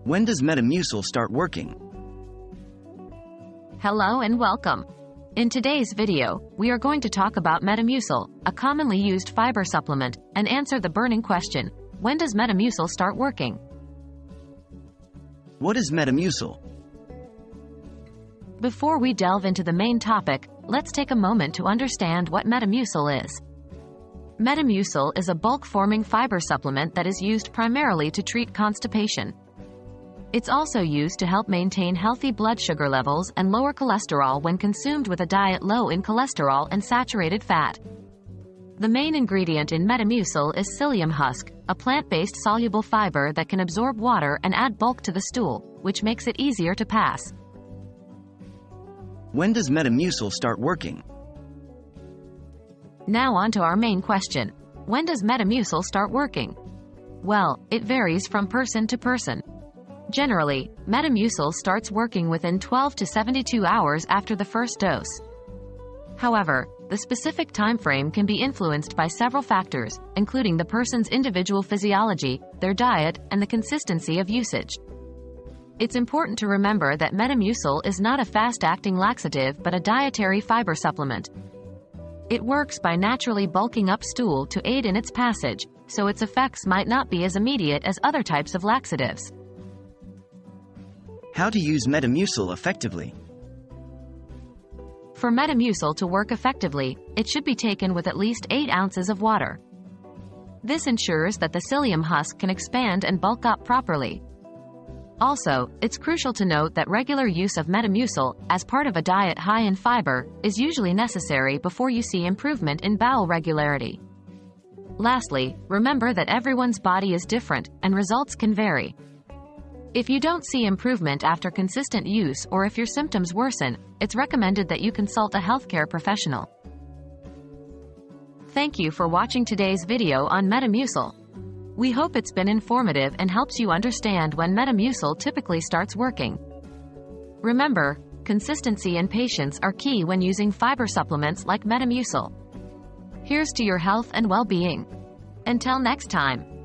When does Metamucil start working? Hello and welcome. In today's video, we are going to talk about Metamucil, a commonly used fiber supplement, and answer the burning question, when does Metamucil start working? What is Metamucil? Before we delve into the main topic, let's take a moment to understand what Metamucil is. Metamucil is a bulk-forming fiber supplement that is used primarily to treat constipation. It's also used to help maintain healthy blood sugar levels and lower cholesterol when consumed with a diet low in cholesterol and saturated fat. The main ingredient in Metamucil is psyllium husk, a plant-based soluble fiber that can absorb water and add bulk to the stool, which makes it easier to pass. When does Metamucil start working? Now on to our main question. When does Metamucil start working? Well, it varies from person to person. Generally, Metamucil starts working within 12 to 72 hours after the first dose. However, the specific time frame can be influenced by several factors, including the person's individual physiology, their diet, and the consistency of usage. It's important to remember that Metamucil is not a fast-acting laxative but a dietary fiber supplement. It works by naturally bulking up stool to aid in its passage, so its effects might not be as immediate as other types of laxatives. How to use Metamucil effectively? For Metamucil to work effectively, it should be taken with at least 8 ounces of water. This ensures that the psyllium husk can expand and bulk up properly. Also, it's crucial to note that regular use of Metamucil, as part of a diet high in fiber, is usually necessary before you see improvement in bowel regularity. Lastly, remember that everyone's body is different, and results can vary. If you don't see improvement after consistent use or if your symptoms worsen, it's recommended that you consult a healthcare professional. Thank you for watching today's video on Metamucil. We hope it's been informative and helps you understand when Metamucil typically starts working. Remember, consistency and patience are key when using fiber supplements like Metamucil. Here's to your health and well-being. Until next time.